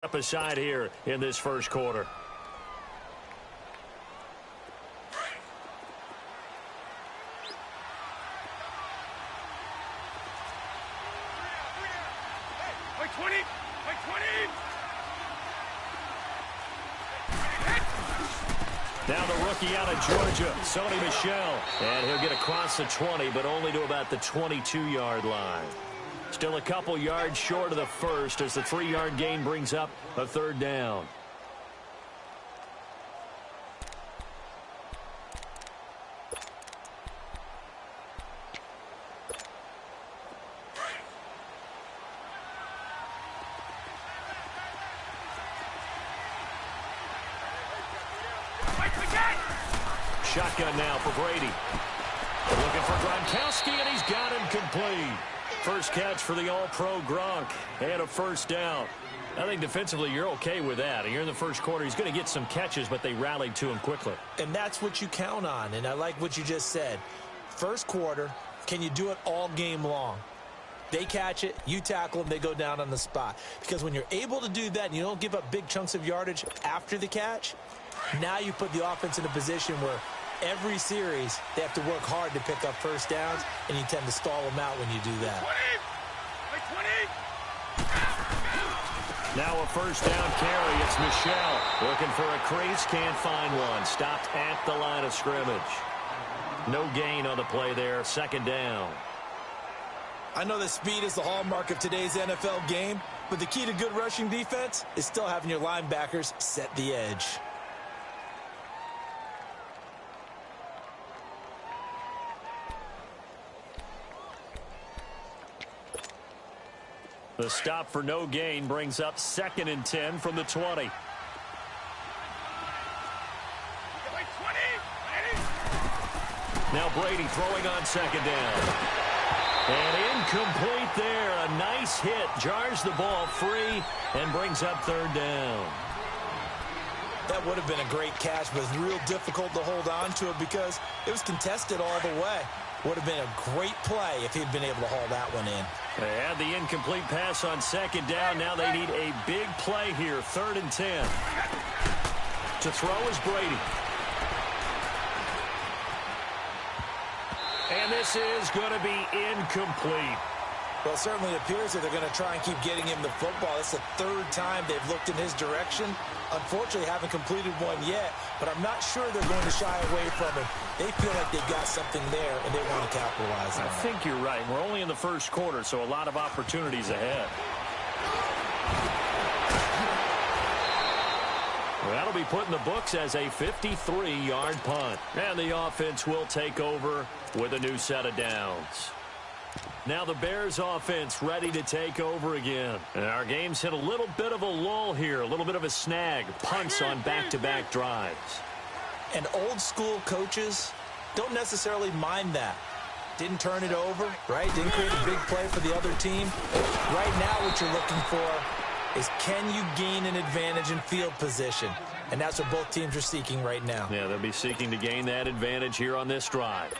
Up aside here in this first quarter. Now the rookie out of Georgia, Sony Michel. And he'll get across the 20, but only to about the 22-yard line. Still a couple yards short of the first as the 3-yard gain brings up a third down. Shotgun now for Brady. Looking for Gronkowski, and he's got him complete. First catch for the All-Pro Gronk and a first down. I think defensively you're okay with that. You're in the first quarter. He's going to get some catches, but they rallied to him quickly. And that's what you count on, and I like what you just said. First quarter, can you do it all game long? They catch it, you tackle them, they go down on the spot. Because when you're able to do that and you don't give up big chunks of yardage after the catch, now you put the offense in a position where every series, they have to work hard to pick up first downs, and you tend to stall them out when you do that. Now a first down carry. It's Michel looking for a crease, can't find one. Stopped at the line of scrimmage. No gain on the play there. Second down. I know that speed is the hallmark of today's NFL game, but the key to good rushing defense is still having your linebackers set the edge. The stop for no gain brings up 2nd and 10 from the 20. Now Brady throwing on second down. And incomplete there. A nice hit. Jars the ball free and brings up third down. That would have been a great catch, but it's real difficult to hold on to it because it was contested all the way. Would have been a great play if he'd been able to haul that one in. They had the incomplete pass on second down. Now they need a big play here. 3rd and 10. To throw is Brady. And this is going to be incomplete. Well, it certainly appears that they're going to try and keep getting him the football. It's the 3rd time they've looked in his direction. Unfortunately, haven't completed one yet, but I'm not sure they're going to shy away from it. They feel like they've got something there, and they want to capitalize on it. I think you're right. We're only in the first quarter, so a lot of opportunities ahead. Well, that'll be put in the books as a 53-yard punt. And the offense will take over with a new set of downs. Now the Bears offense ready to take over again. And our game's hit a little bit of a lull here, a little bit of a snag. Punts on back-to-back drives. And old-school coaches don't necessarily mind that. Didn't turn it over, right? Didn't create a big play for the other team. Right now what you're looking for is can you gain an advantage in field position? And that's what both teams are seeking right now. Yeah, they'll be seeking to gain that advantage here on this drive.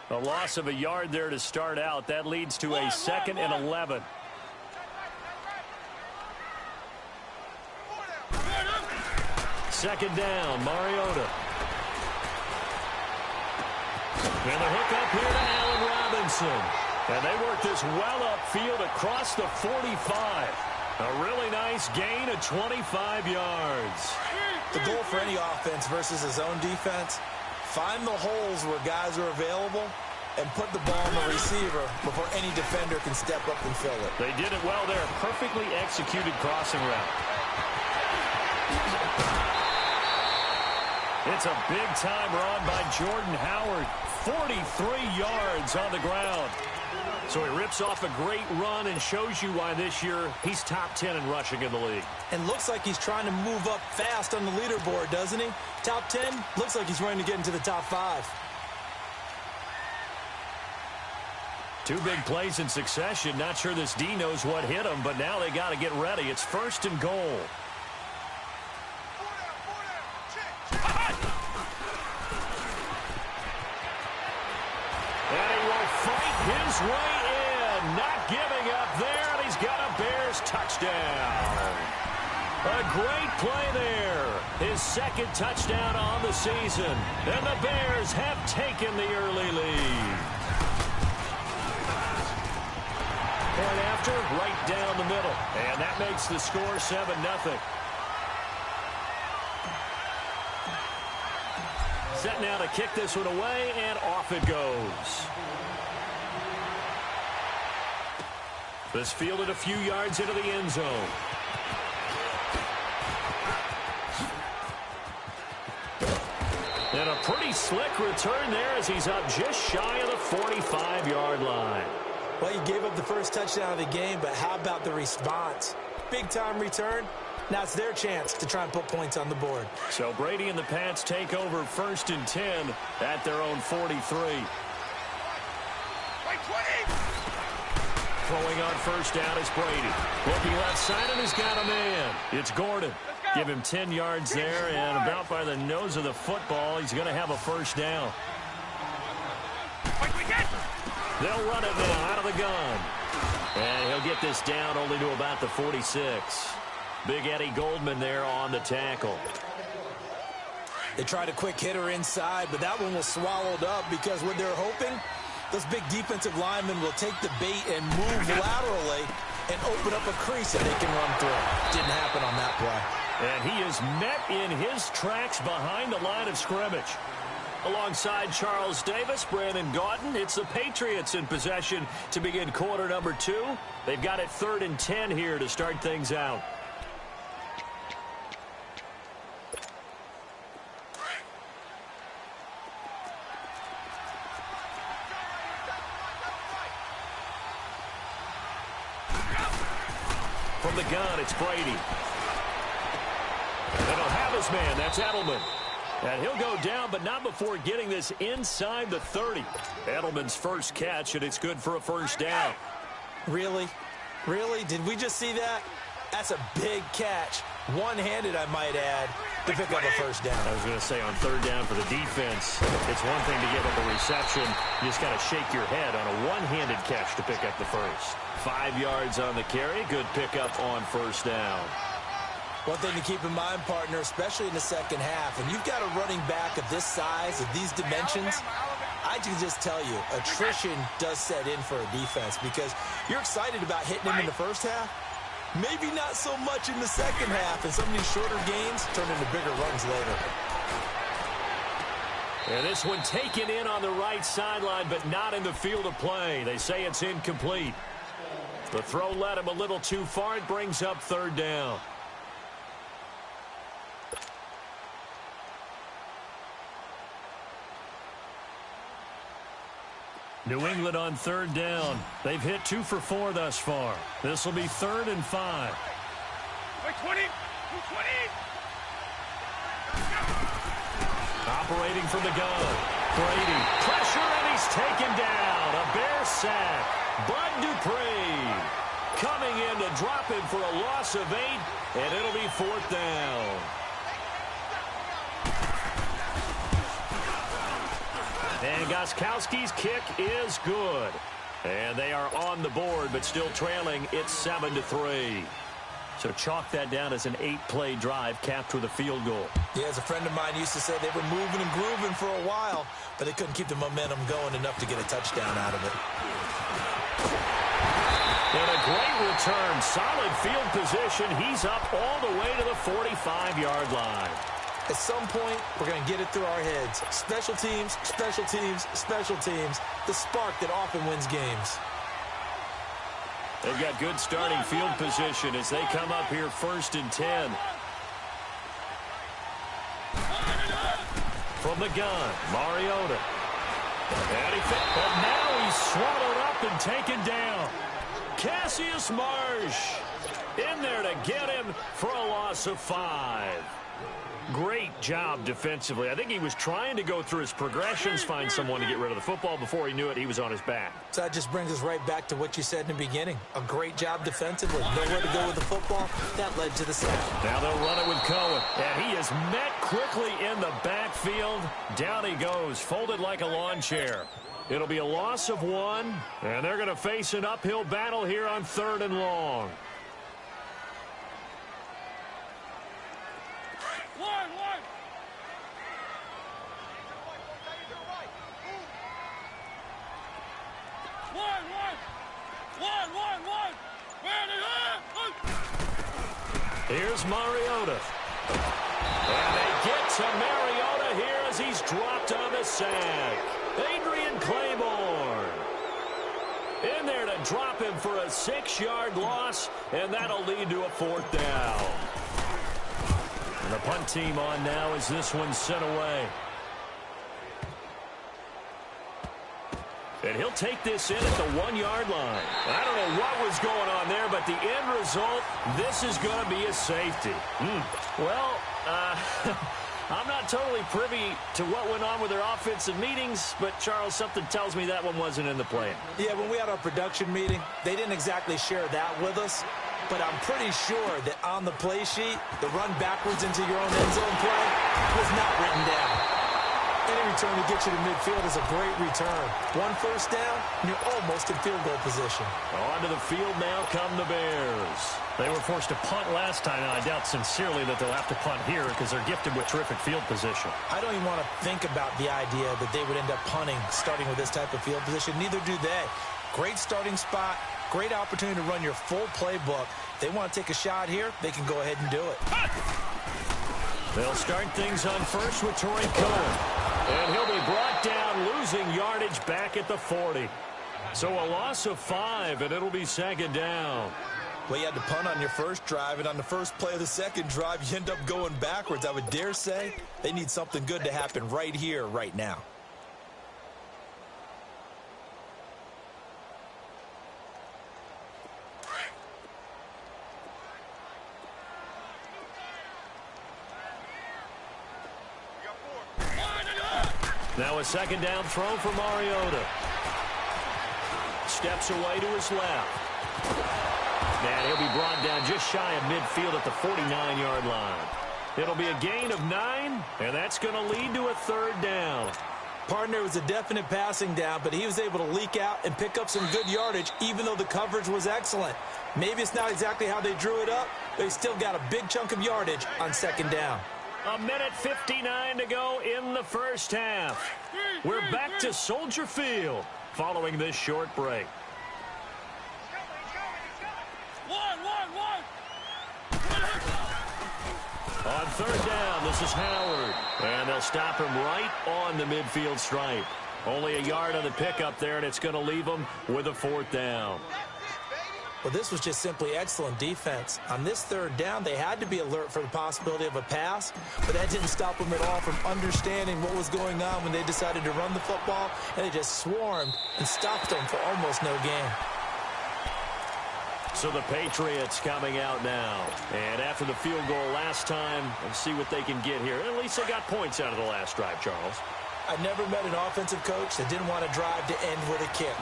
A loss of a yard there to start out. That leads to a 2nd and 11. Second down, Mariota. And the hook up here to Allen Robinson. And they work this well upfield across the 45. A really nice gain of 25 yards. The goal for any offense versus his own defense, find the holes where guys are available and put the ball on the receiver before any defender can step up and fill it. They did it well there. Perfectly executed crossing route. It's a big-time run by Jordan Howard. 43 yards on the ground. So he rips off a great run and shows you why this year he's top 10 in rushing in the league. And looks like he's trying to move up fast on the leaderboard, doesn't he? Top 10, looks like he's running to get into the top 5. 2 big plays in succession. Not sure this D knows what hit him, but now they got to get ready. It's 1st and goal. will fight his way in. Not giving up there, and he's got a Bears touchdown. A great play there. His second touchdown on the season. And the Bears have taken the early lead. Point after, right down the middle. And that makes the score 7-0. Set now to kick this one away, and off it goes. This fielded a few yards into the end zone. And a pretty slick return there as he's up just shy of the 45-yard line. Well, you gave up the first touchdown of the game, but how about the response? Big-time return. Now it's their chance to try and put points on the board. So Brady and the Pats take over 1st and 10 at their own 43. Throwing on first down is Brady. Looking left side, and he's got a man. It's Gordon. Give him 10 yards there, and about by the nose of the football, he's going to have a first down. They'll run it now out of the gun. And he'll get this down only to about the 46. Big Eddie Goldman there on the tackle. They tried a quick hitter inside, but that one was swallowed up because what they're hoping, those big defensive linemen will take the bait and move laterally and open up a crease that they can run through. Didn't happen on that play. And he is met in his tracks behind the line of scrimmage. Alongside Charles Davis, Brandon Gaudin, it's the Patriots in possession to begin quarter number 2. They've got it 3rd and 10 here to start things out. From the gun, it's Brady. And he'll have his man. That's Edelman. And he'll go down, but not before getting this inside the 30. Edelman's first catch, and it's good for a first down. Really? Really? Did we just see that? That's a big catch. One-handed, I might add, to pick up a first down. I was going to say on 3rd down for the defense, it's one thing to give up a reception. You just got to shake your head on a one-handed catch to pick up the first. 5 yards on the carry. Good pickup on first down. One thing to keep in mind, partner, especially in the second half, and you've got a running back of this size, of these dimensions, I can just tell you, attrition does set in for a defense because you're excited about hitting him in the first half. Maybe not so much in the second half, and some of these shorter gains turn into bigger runs later. And this one taken in on the right sideline, but not in the field of play. They say it's incomplete. The throw led him a little too far. It brings up 3rd down. New England on 3rd down. They've hit 2 for 4 thus far. This will be 3rd and 5. 20. Operating from the gun. Brady. Pressure, and he's taken down. A Bear sack. Bud Dupree coming in to drop him for a loss of 8, and it'll be 4th down. And Gostkowski's kick is good. And they are on the board, but still trailing. It's 7-3. So chalk that down as an 8-play drive capped with a field goal. Yeah, as a friend of mine used to say, they were moving and grooving for a while, but they couldn't keep the momentum going enough to get a touchdown out of it. And a great return. Solid field position. He's up all the way to the 45-yard line. At some point, we're going to get it through our heads. Special teams, special teams, special teams. The spark that often wins games. They've got good starting field position as they come up here 1st and 10. From the gun, Mariota. And now he's swallowed up and taken down. Cassius Marsh in there to get him for a loss of 5. Great job defensively. I think he was trying to go through his progressions, find someone to get rid of the football. Before he knew it, he was on his back. So that just brings us right back to what you said in the beginning. A great job defensively. Nowhere to go with the football. That led to the sack. Now they'll run it with Cohen. And he is met quickly in the backfield. Down he goes, folded like a lawn chair. It'll be a loss of 1, and they're going to face an uphill battle here on 3rd and long. Here's Mariota. And they get to Mariota here as he's dropped on the sack. Adrian Claiborne in there to drop him for a 6-yard loss, and that'll lead to a 4th down. And the punt team on now as this one's sent away. And he'll take this in at the 1-yard line. I don't know what was going on there, but the end result, this is going to be a safety. Well, I'm not totally privy to what went on with their offensive meetings, but, Charles, something tells me that one wasn't in the plan. Yeah, when we had our production meeting, they didn't exactly share that with us, but I'm pretty sure that on the play sheet, the run backwards into your own end zone play was not written down. Any return to get you to midfield is a great return. 1 first down, and you're almost in field goal position. Onto the field now come the Bears. They were forced to punt last time, and I doubt sincerely that they'll have to punt here because they're gifted with terrific field position. I don't even want to think about the idea that they would end up punting starting with this type of field position. Neither do they. Great starting spot, great opportunity to run your full playbook. They want to take a shot here, they can go ahead and do it. They'll start things on first with Torrey Cohen. And he'll be brought down, losing yardage back at the 40. So a loss of 5, and it'll be 2nd down. Well, you had to punt on your first drive, and on the first play of the second drive, you end up going backwards. I would dare say they need something good to happen right here, right now. Now a 2nd down throw for Mariota. Steps away to his left. And he'll be brought down just shy of midfield at the 49-yard line. It'll be a gain of 9, and that's going to lead to a 3rd down. Partner was a definite passing down, but he was able to leak out and pick up some good yardage, even though the coverage was excellent. Maybe it's not exactly how they drew it up, but he still got a big chunk of yardage on 2nd down. 1:59 to go in the first half. We're back to Soldier Field following this short break. On 3rd down, this is Howard. And they'll stop him right on the midfield stripe. Only a yard on the pickup there, and it's going to leave him with a 4th down. Well, this was just simply excellent defense. On this 3rd down, they had to be alert for the possibility of a pass, but that didn't stop them at all from understanding what was going on when they decided to run the football, and they just swarmed and stopped them for almost no gain. So the Patriots coming out now. And after the field goal last time, let's see what they can get here. At least they got points out of the last drive, Charles. I never met an offensive coach that didn't want to drive to end with a kick.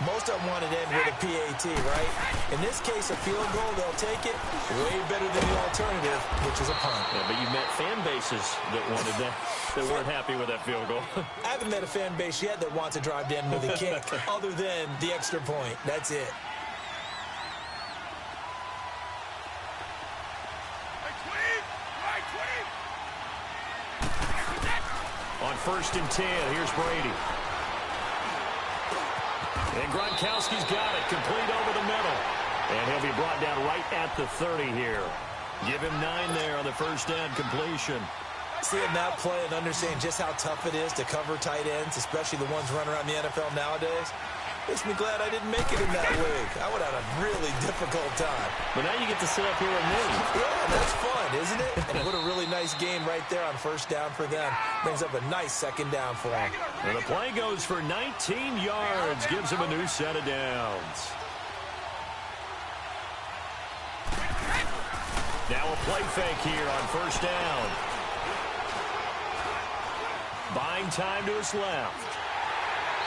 Most of them wanted to end with a PAT, right? In this case, a field goal, they'll take it way better than the alternative, which is a punt. Yeah, but you've met fan bases that wanted that, that weren't happy with that field goal. I haven't met a fan base yet that wants to drive to end with a kick, other than the extra point. That's it. On 1st and 10, here's Brady. And Gronkowski's got it, complete over the middle. And he'll be brought down right at the 30 here. Give him 9 there on the first down completion. Seeing that play and understanding just how tough it is to cover tight ends, especially the ones running around the NFL nowadays, makes me glad I didn't make it in that league. I would have had a really difficult time. But now you get to sit up here with me. Yeah, that's fun, isn't it? And what a really nice game right there on first down for them. Brings up a nice 2nd down for them. And the play goes for 19 yards. Gives him a new set of downs. Now a play fake here on first down. buying time to his left.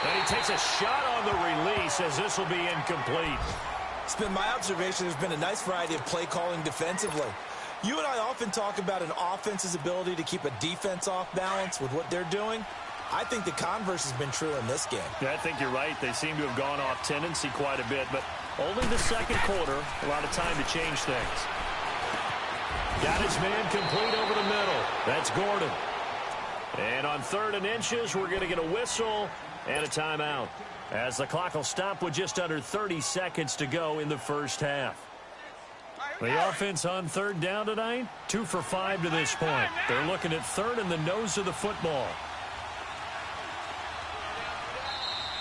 And he takes a shot on the release as this will be incomplete. It's been my observation there's been a nice variety of play calling defensively. You and I often talk about an offense's ability to keep a defense off balance with what they're doing. I think the converse has been true in this game. Yeah, I think you're right. They seem to have gone off tendency quite a bit, but only the second quarter, a lot of time to change things. Got his man complete over the middle. That's Gordon. And on 3rd and inches, we're going to get a whistle and a timeout, as the clock will stop with just under 30 seconds to go in the first half. The offense on 3rd down tonight, 2 for 5 to this point. They're looking at 3rd and the nose of the football.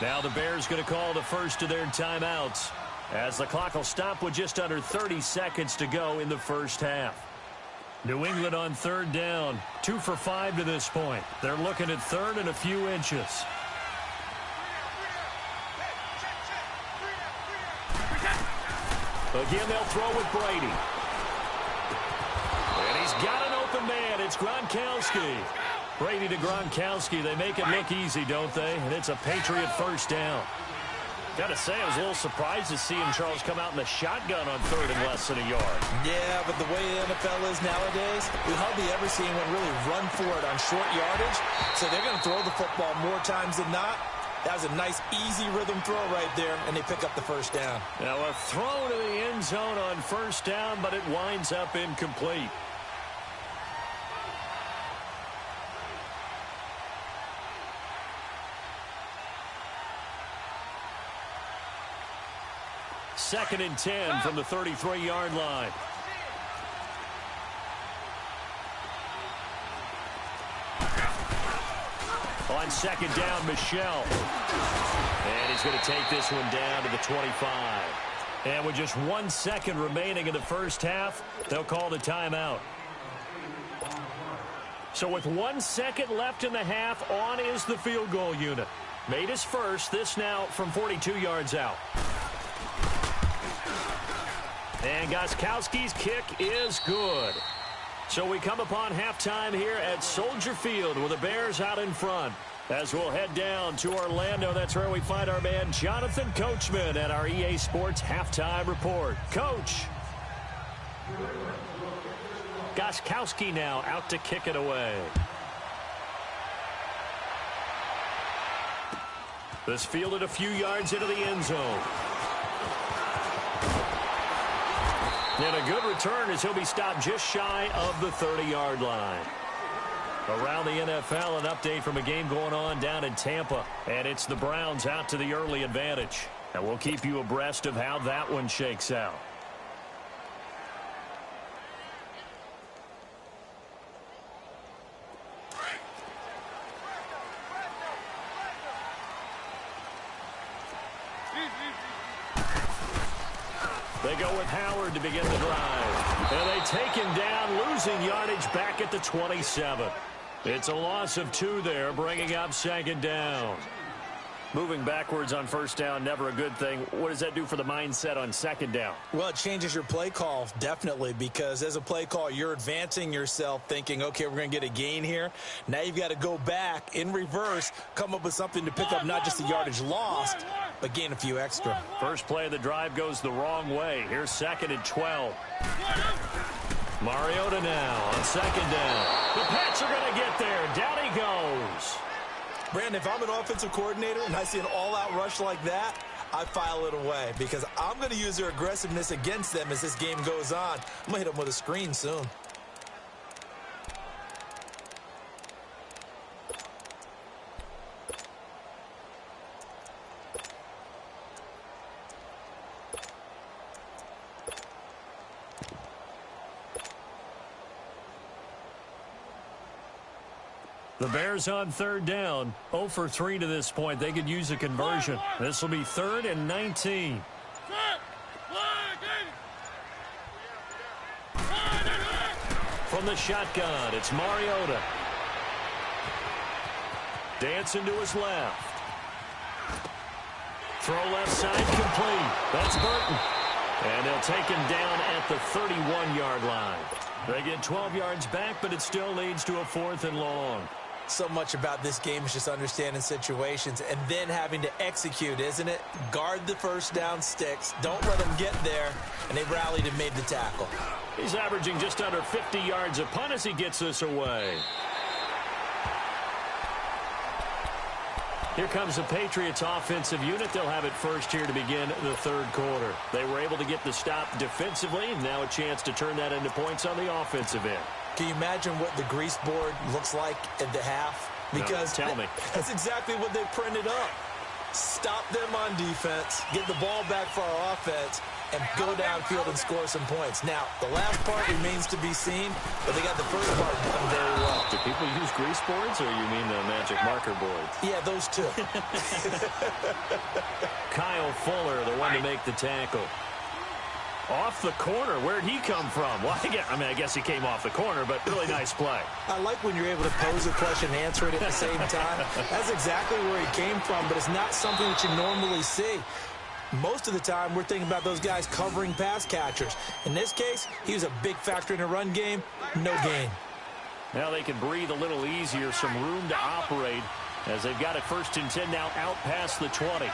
Now the Bears going to call the first of their timeouts, as the clock will stop with just under 30 seconds to go in the first half. New England on 3rd down, 2 for 5 to this point. They're looking at 3rd and a few inches. Again, they'll throw with Brady. And he's got an open man. It's Gronkowski. Brady to Gronkowski. They make it look easy, don't they? And it's a Patriot first down. Got to say, I was a little surprised to see him, Charles, come out in the shotgun on 3rd and less than a yard. Yeah, but the way the NFL is nowadays, we hardly ever see anyone really run for it on short yardage. So they're going to throw the football more times than not. That was a nice, easy rhythm throw right there, and they pick up the first down. Now a throw to the end zone on first down, but it winds up incomplete. Second and 10 from the 33-yard line. On 2nd down, Michel. And he's going to take this one down to the 25. And with just 1 second remaining in the first half, they'll call the timeout. So with 1 second left in the half, on is the field goal unit. Made his first, this now from 42 yards out. And Gostkowski's kick is good. So we come upon halftime here at Soldier Field with the Bears out in front. As we'll head down to Orlando, that's where we find our man Jonathan Coachman at our EA Sports Halftime Report. Coach. Gostkowski now out to kick it away. This fielded a few yards into the end zone. And a good return as he'll be stopped just shy of the 30-yard line. Around the NFL, an update from a game going on down in Tampa. And it's the Browns out to the early advantage. And we'll keep you abreast of how that one shakes out. They go with Howard to begin the drive. And they take him down, losing yardage back at the 27. It's a loss of 2 there, bringing up 2nd down. Moving backwards on first down, never a good thing. What does that do for the mindset on 2nd down? Well, it changes your play call, definitely, because as a play call, you're advancing yourself thinking, okay, we're going to get a gain here. Now you've got to go back in reverse, come up with something to pick up not just the yardage lost, but gain a few extra. First play of the drive goes the wrong way. Here's 2nd and 12. Mariota now on 2nd down. The Pats are going to get there. Down he goes. Brandon, if I'm an offensive coordinator and I see an all-out rush like that, I file it away because I'm going to use their aggressiveness against them as this game goes on. I'm going to hit them with a screen soon. The Bears on 3rd down, 0 for 3 to this point. They could use a conversion. This will be 3rd and 19. From the shotgun, it's Mariota. Dancing to his left. Throw left side complete. That's Burton. And they'll take him down at the 31-yard line. They get 12 yards back, but it still leads to a 4th and long. So much about this game is just understanding situations and then having to execute, isn't it? Guard the first down sticks. Don't let them get there. And they rallied and made the tackle. He's averaging just under 50 yards a punt as he gets this away. Here comes the Patriots offensive unit. They'll have it first here to begin the third quarter. They were able to get the stop defensively, and now a chance to turn that into points on the offensive end. Can you imagine what the grease board looks like at the half? Because no, tell me. That's exactly what they printed up. Stop them on defense, get the ball back for our offense, and go downfield and score some points. Now, the last part remains to be seen, but they got the first part done very well. Do people use grease boards, or you mean the magic marker boards? Yeah, those two. Kyle Fuller, the one to make the tackle. Off the corner. Where'd he come from? Well, I guess he came off the corner, but really nice play. I like when you're able to pose a question and answer it at the same time. That's exactly where he came from, but it's not something that you normally see. Most of the time, we're thinking about those guys covering pass catchers. In this case, he was a big factor in the run game. No gain. Now they can breathe a little easier, some room to operate as they've got it first and 10 now out past the 20.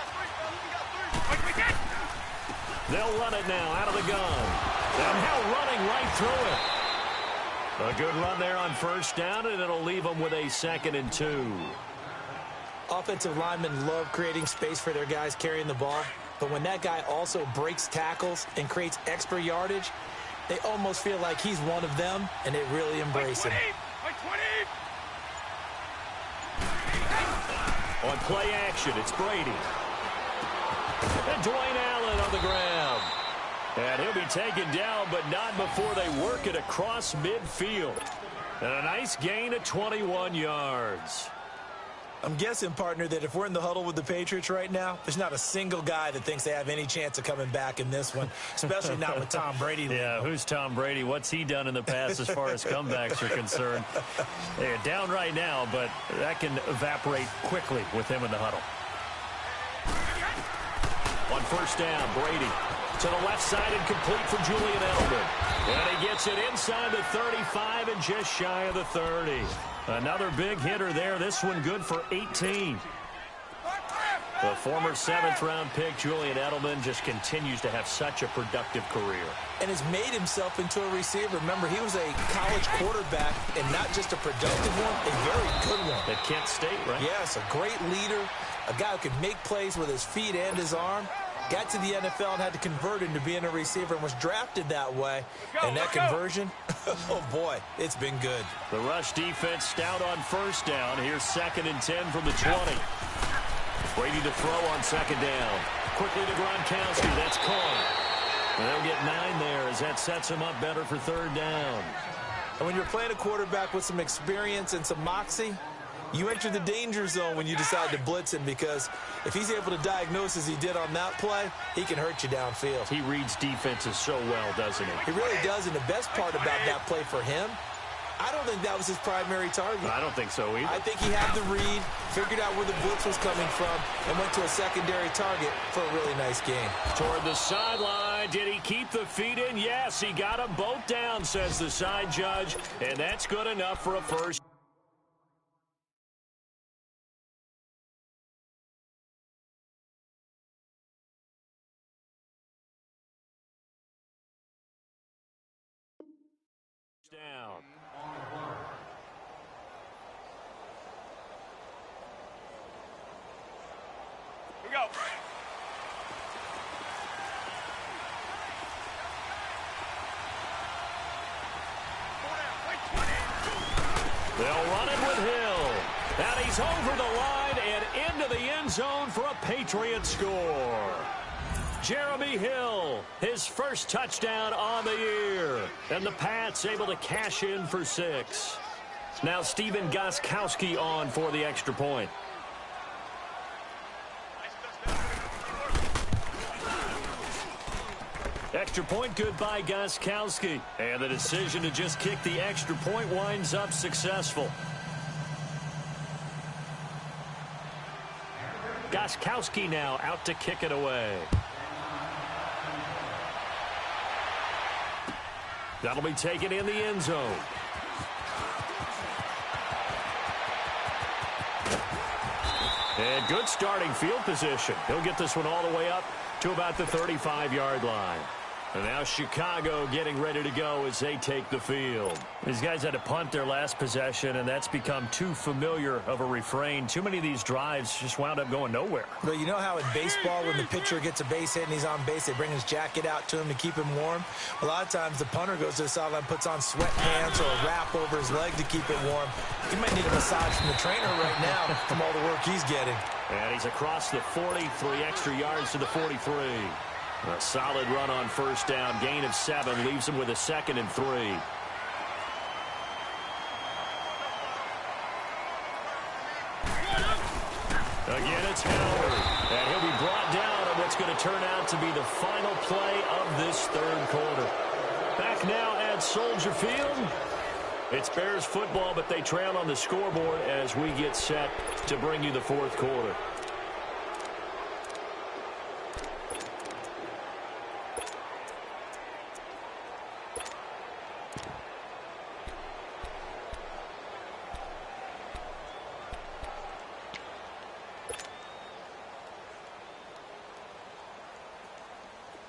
They'll run it now out of the gun. And now running right through it. A good run there on first down, and it'll leave them with a 2nd and 2. Offensive linemen love creating space for their guys carrying the ball. But when that guy also breaks tackles and creates extra yardage, they almost feel like he's one of them, and they really embrace him. On play action, it's Brady. And Dwayne Allen on the ground. And he'll be taken down, but not before they work it across midfield. And a nice gain of 21 yards. I'm guessing, partner, that if we're in the huddle with the Patriots right now, there's not a single guy that thinks they have any chance of coming back in this one, especially not with Tom Brady. Yeah, who's Tom Brady? What's he done in the past as far as comebacks are concerned? They're down right now, but that can evaporate quickly with him in the huddle. On first down, Brady to the left side and complete for Julian Edelman. And he gets it inside the 35 and just shy of the 30. Another big hitter there. This one good for 18. The former 7th-round pick, Julian Edelman, just continues to have such a productive career. And has made himself into a receiver. Remember, he was a college quarterback, and not just a productive one, a very good one. At Kent State, right? Yes, a great leader, a guy who could make plays with his feet and his arm. Got to the NFL and had to convert into being a receiver and was drafted that way. And that conversion, oh boy, it's been good. The rush defense stout on first down. Here's 2nd and 10 from the 20. Brady to throw on 2nd down. Quickly to Gronkowski. That's caught. And they'll get 9 there as that sets him up better for 3rd down. And when you're playing a quarterback with some experience and some moxie, you enter the danger zone when you decide to blitz him, because if he's able to diagnose as he did on that play, he can hurt you downfield. He reads defenses so well, doesn't he? He really does, and the best part about that play for him, I don't think that was his primary target. I don't think so either. I think he had the read, figured out where the blitz was coming from, and went to a secondary target for a really nice game. Toward the sideline. Did he keep the feet in? Yes, he got them both down, says the side judge, and that's good enough for a first. Down. Here we go. They'll run it with Hill. And he's over the line and into the end zone for a Patriot score. Jeremy Hill, his first touchdown on the year. And the Pats able to cash in for 6. Now Steven Gostkowski on for the extra point. Extra point good by Gostkowski. And the decision to just kick the extra point winds up successful. Gostkowski now out to kick it away. That'll be taken in the end zone. And good starting field position. He'll get this one all the way up to about the 35-yard line. And now Chicago getting ready to go as they take the field. These guys had to punt their last possession, and that's become too familiar of a refrain. Too many of these drives just wound up going nowhere. But you know how in baseball, when the pitcher gets a base hit and he's on base, they bring his jacket out to him to keep him warm? A lot of times the punter goes to the sideline, puts on sweatpants or a wrap over his leg to keep it warm. He might need a massage from the trainer right now from all the work he's getting. And he's across the 40, 3 extra yards to the 43. A solid run on first down. Gain of 7 leaves him with a 2nd and 3. Again, it's Howard. And he'll be brought down on what's going to turn out to be the final play of this third quarter. Back now at Soldier Field. It's Bears football, but they trail on the scoreboard as we get set to bring you the fourth quarter.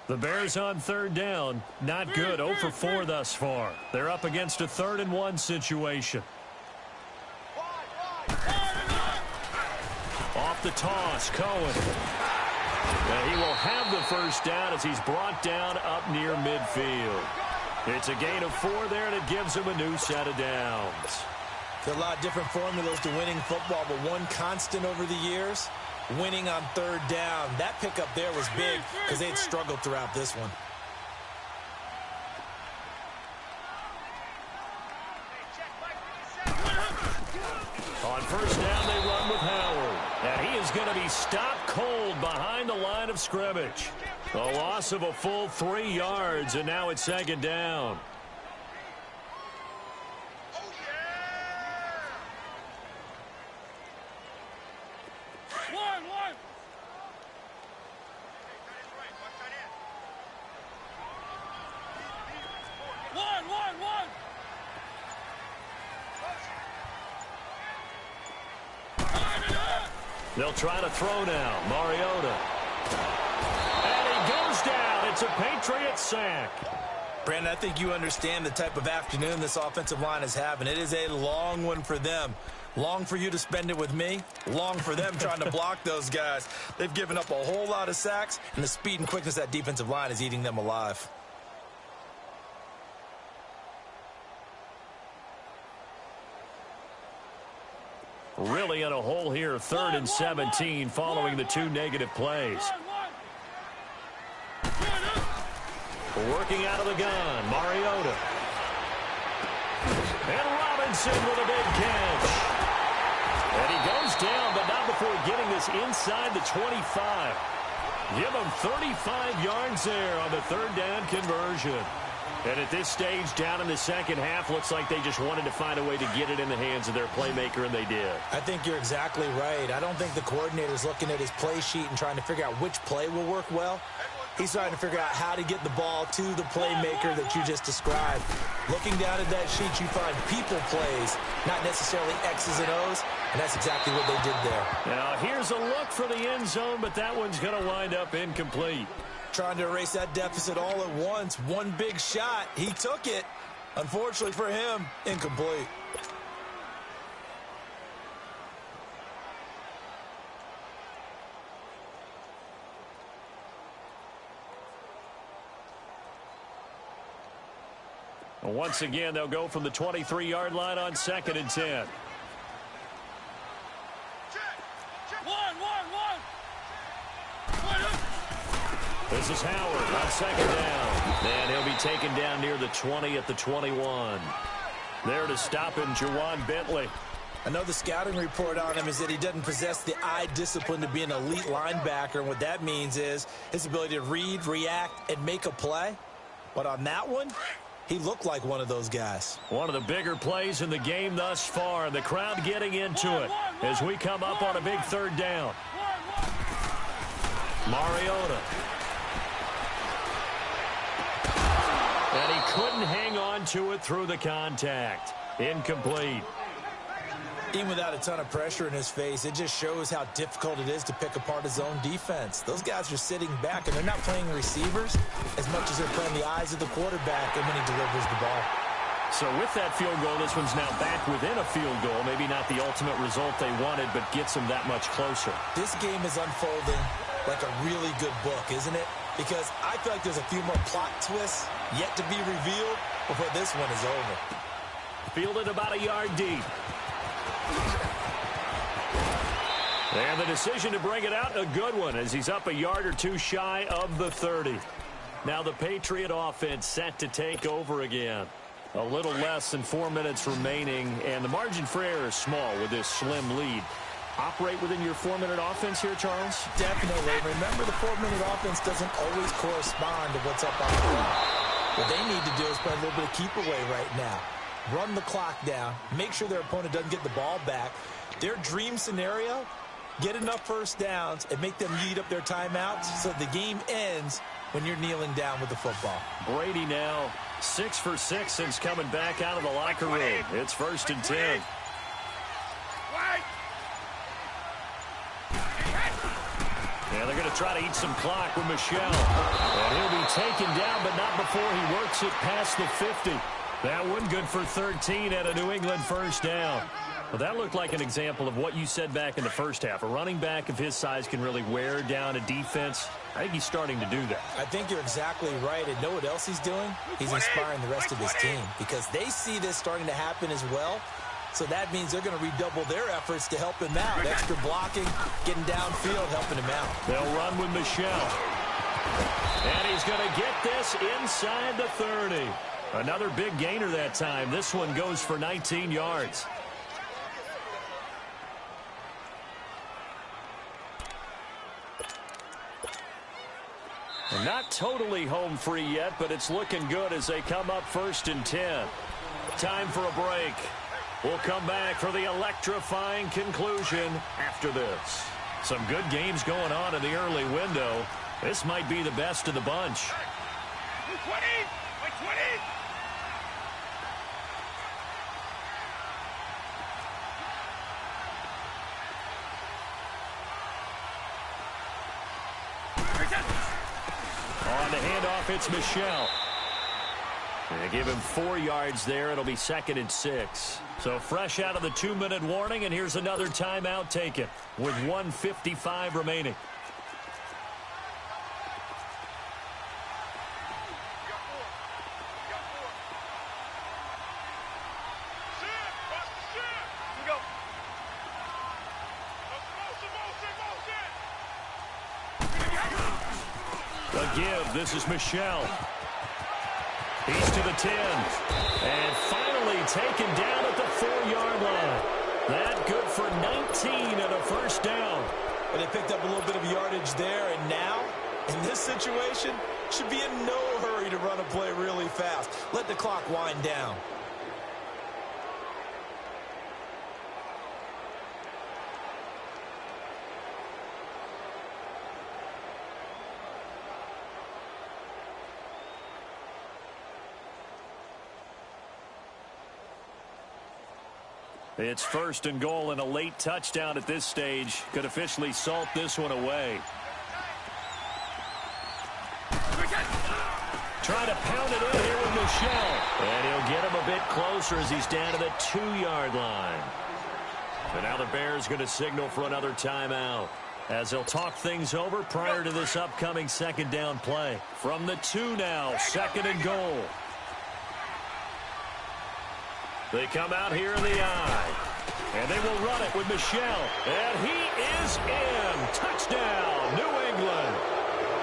The Bears on third down. Not good. 0 for 4 thus far. They're up against a 3rd and 1 situation. Off the toss, Cohen. And he will have the first down as he's brought down up near midfield. It's a gain of 4 there, and it gives him a new set of downs. There's a lot of different formulas to winning football, but one constant over the years, winning on third down. That pickup there was big because they had struggled throughout this one. On first down, they run with Howard. And he is going to be stopped cold behind the line of scrimmage. A loss of a full 3 yards, and now it's 2nd down. They'll try to throw now. Mariota. And he goes down. It's a Patriot sack. Brandon, I think you understand the type of afternoon this offensive line is having. It is a long one for them. Long for you to spend it with me. Long for them trying to block those guys. They've given up a whole lot of sacks, and the speed and quickness of that defensive line is eating them alive. Really in a hole here, 3rd and 17 following the 2 negative plays. Working out of the gun, Mariota. And Robinson with a big catch. And he goes down, but not before getting this inside the 25. Give him 35 yards there on the 3rd down conversion. And at this stage, down in the second half, looks like they just wanted to find a way to get it in the hands of their playmaker, and they did. I think you're exactly right. I don't think the coordinator's looking at his play sheet and trying to figure out which play will work well. He's trying to figure out how to get the ball to the playmaker that you just described. Looking down at that sheet, you find people plays, not necessarily X's and O's, and that's exactly what they did there. Now, here's a look for the end zone, but that one's going to wind up incomplete. Trying to erase that deficit all at once. One big shot. He took it. Unfortunately for him, incomplete. Once again, they'll go from the 23-yard line on 2nd and 10. This is Howard on 2nd down. And he'll be taken down near the 20 at the 21. There to stop him, Juwan Bentley. I know the scouting report on him is that he doesn't possess the eye discipline to be an elite linebacker. And what that means is his ability to read, react, and make a play. But on that one, he looked like one of those guys. One of the bigger plays in the game thus far. The crowd getting into it as we come up on a big 3rd down. Mariota. And he couldn't hang on to it through the contact. Incomplete. Even without a ton of pressure in his face, it just shows how difficult it is to pick apart his own defense. Those guys are sitting back, and they're not playing receivers as much as they're playing the eyes of the quarterback and when he delivers the ball. So with that field goal, this one's now back within a field goal. Maybe not the ultimate result they wanted, but gets them that much closer. This game is unfolding like a really good book, isn't it? Because I feel like there's a few more plot twists yet to be revealed before this one is over. Fielded about a yard deep. And the decision to bring it out, a good one, as he's up a yard or two shy of the 30. Now the Patriot offense set to take over again. A little less than 4 minutes remaining, and the margin for error is small with this slim lead. Operate within your 4-minute offense here, Charles? Definitely. Remember, the 4-minute offense doesn't always correspond to what's up on the clock. What they need to do is play a little bit of keep away right now. Run the clock down. Make sure their opponent doesn't get the ball back. Their dream scenario, get enough first downs and make them eat up their timeouts so the game ends when you're kneeling down with the football. Brady now 6 for 6 since coming back out of the locker room. It's 1st and 10. Yeah, they're going to try to eat some clock with Michelle. And he'll be taken down, but not before he works it past the 50. That one good for 13 at a New England first down. Well, that looked like an example of what you said back in the first half. A running back of his size can really wear down a defense. I think he's starting to do that. I think you're exactly right. And know what else he's doing? He's inspiring the rest of his team because they see this starting to happen as well. So that means they're going to redouble their efforts to help him out. Extra blocking, getting downfield, helping him out. They'll run with Michelle. And he's going to get this inside the 30. Another big gainer that time. This one goes for 19 yards. Not totally home free yet, but it's looking good as they come up 1st and 10. Time for a break. We'll come back for the electrifying conclusion after this. Some good games going on in the early window. This might be the best of the bunch. 20! 20! On the handoff, it's Michelle. They give him 4 yards there. It'll be 2nd and 6. So fresh out of the 2-minute warning, and here's another timeout taken with 1:55 remaining. The give, this is Michelle. He's to the 10. And finally taken down at the 4-yard line. That good for 19 and a first down. But they picked up a little bit of yardage there, and now, in this situation, should be in no hurry to run a play really fast. Let the clock wind down. It's 1st and goal, and a late touchdown at this stage could officially salt this one away. Trying to pound it in here with Michelle. And he'll get him a bit closer as he's down to the 2-yard line. And now the Bears going to signal for another timeout as they'll talk things over prior to this upcoming 2nd down play. From the 2 now, 2nd and goal. They come out here in the eye. And they will run it with Michelle. And he is in. Touchdown, New England.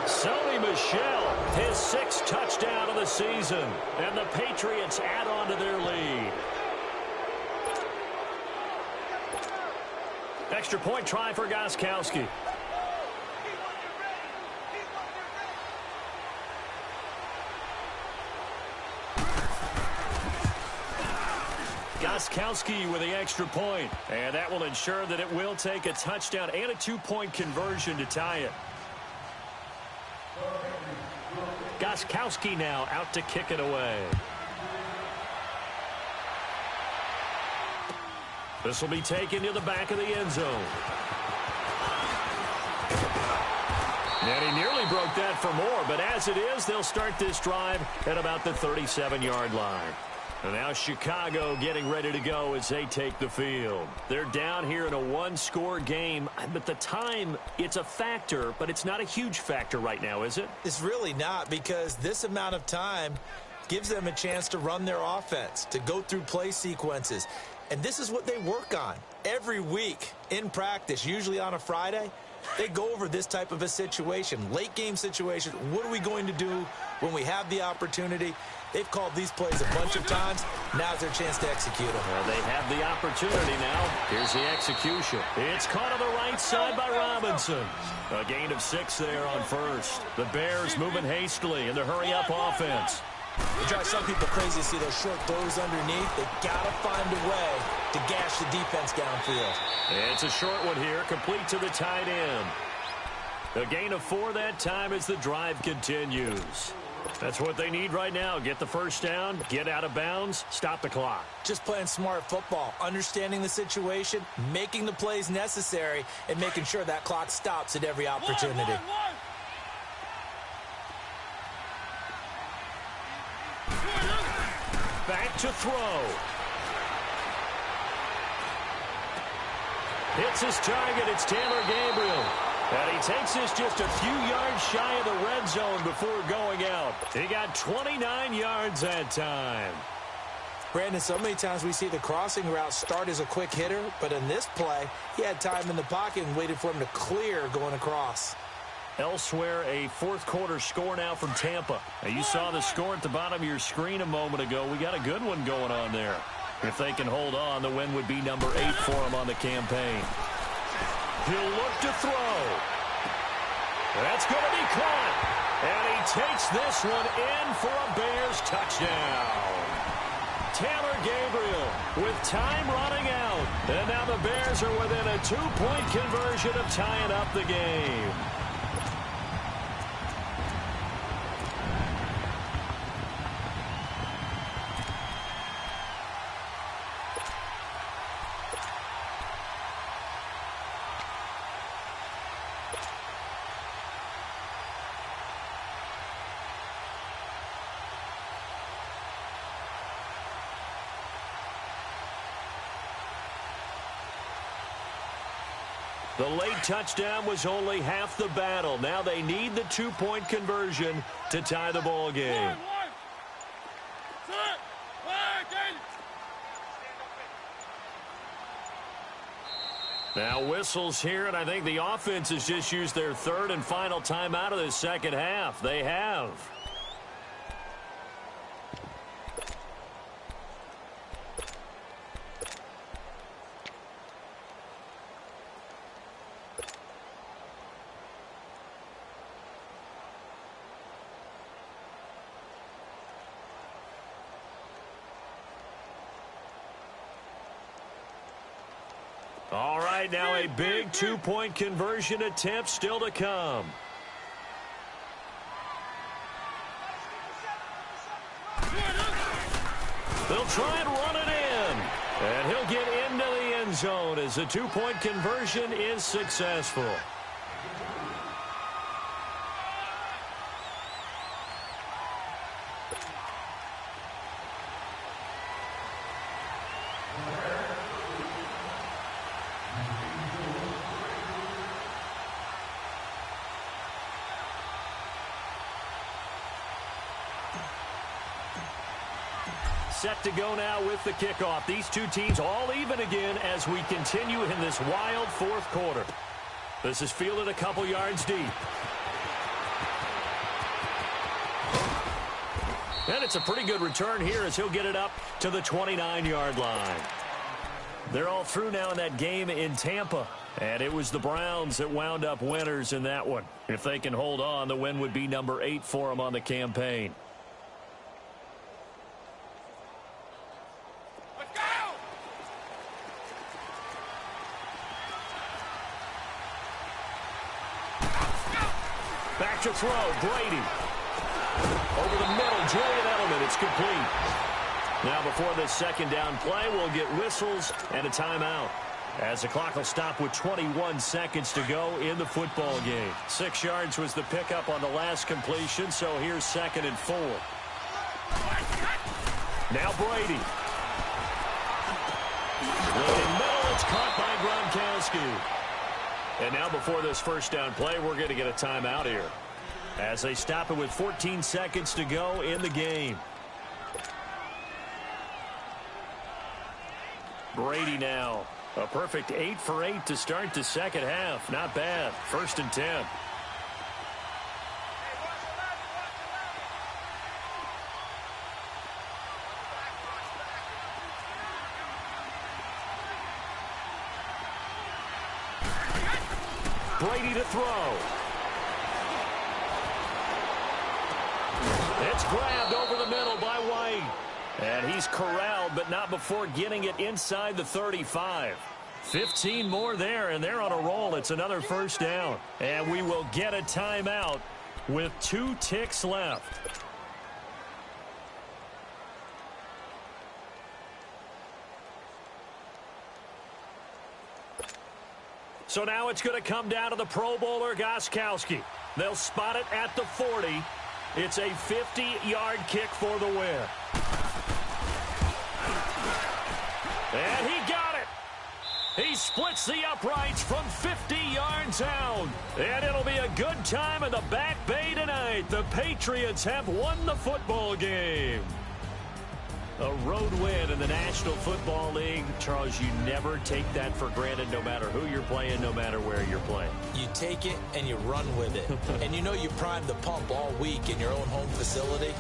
Sony Michel, his 6th touchdown of the season. And the Patriots add on to their lead. Extra point try for Gostkowski. Gostkowski with the extra point. And that will ensure that it will take a touchdown and a 2-point conversion to tie it. Gostkowski now out to kick it away. This will be taken to the back of the end zone. And he nearly broke that for more, but as it is, they'll start this drive at about the 37-yard line. And now Chicago getting ready to go as they take the field. They're down here in a one-score game, but the time, it's a factor, but it's not a huge factor right now, is it? It's really not, because this amount of time gives them a chance to run their offense, to go through play sequences. And this is what they work on every week in practice, usually on a Friday. They go over this type of a situation, late game situation. What are we going to do when we have the opportunity? They've called these plays a bunch of times. Now's their chance to execute them. Well, they have the opportunity now. Here's the execution. It's caught on the right side by Robinson. A gain of 6 there on first. The Bears moving hastily in the hurry-up offense. It drives some people crazy to see those short throws underneath. They got to find a way to gash the defense downfield. It's a short one here, complete to the tight end. A gain of 4 that time as the drive continues. That's what they need right now. Get the first down, get out of bounds, stop the clock. Just playing smart football, understanding the situation, making the plays necessary, and making sure that clock stops at every opportunity. Back to throw. Hits his target. It's Taylor Gabriel. And he takes this just a few yards shy of the red zone before going out. He got 29 yards that time. Brandon, so many times we see the crossing route start as a quick hitter, but in this play, he had time in the pocket and waited for him to clear going across. Elsewhere, a fourth-quarter score now from Tampa. Now, you saw the score at the bottom of your screen a moment ago. We got a good one going on there. If they can hold on, the win would be number 8 for them on the campaign. He'll look to throw. That's going to be caught. And he takes this one in for a Bears touchdown. Taylor Gabriel with time running out. And now the Bears are within a 2-point conversion of tying up the game. The late touchdown was only half the battle. Now they need the 2-point conversion to tie the ball game. Now whistles here, and I think the offense has just used their third and final timeout of the second half. They have. All right, now a big 2-point conversion attempt still to come. They'll try and run it in. And he'll get into the end zone as the 2-point conversion is successful. Set to go now with the kickoff. These two teams all even again as we continue in this wild fourth quarter. This is fielded a couple yards deep. And it's a pretty good return here as he'll get it up to the 29-yard line. They're all through now in that game in Tampa. And it was the Browns that wound up winners in that one. If they can hold on, the win would be number 8 for them on the campaign. Back to throw, Brady. Over the middle, Julian Edelman, it's complete. Now before this second down play, we'll get whistles and a timeout, as the clock will stop with 21 seconds to go in the football game. 6 yards was the pickup on the last completion, so here's 2nd and 4. Now Brady. Looking middle, it's caught by Gronkowski. And now before this first down play, we're going to get a timeout here, as they stop it with 14 seconds to go in the game. Brady now. A perfect 8 for 8 to start the second half. Not bad. 1st and 10. Brady to throw. It's grabbed over the middle by White. And he's corralled, but not before getting it inside the 35. 15 more there, and they're on a roll. It's another first down. And we will get a timeout with 2 ticks left. So now it's going to come down to the Pro Bowler, Gostkowski. They'll spot it at the 40. It's a 50-yard kick for the win. And he got it. He splits the uprights from 50 yards out. And it'll be a good time in the Back Bay tonight. The Patriots have won the football game. A road win in the National Football League. Charles, you never take that for granted, no matter who you're playing, no matter where you're playing. You take it and you run with it. And you know you primed the pump all week in your own home facility.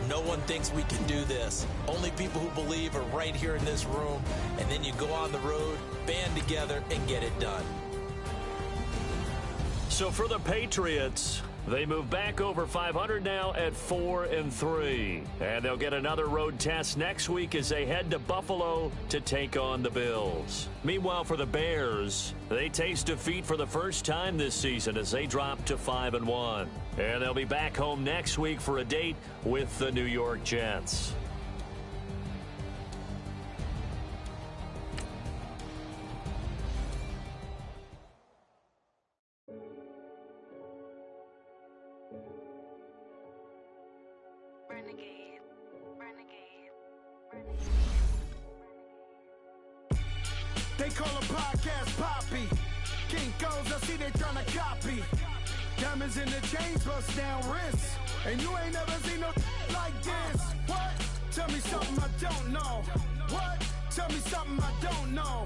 No one thinks we can do this. Only people who believe are right here in this room. And then you go on the road, band together, and get it done. So for the Patriots, they move back over 500 now at 4-3. And they'll get another road test next week as they head to Buffalo to take on the Bills. Meanwhile, for the Bears, they taste defeat for the first time this season as they drop to 5-1. And they'll be back home next week for a date with the New York Jets. They call a podcast Poppy. Kinkos, I see they tryna copy. Diamonds in the chains, bust down wrists. And you ain't never seen no like this. What? Tell me something I don't know. What? Tell me something I don't know.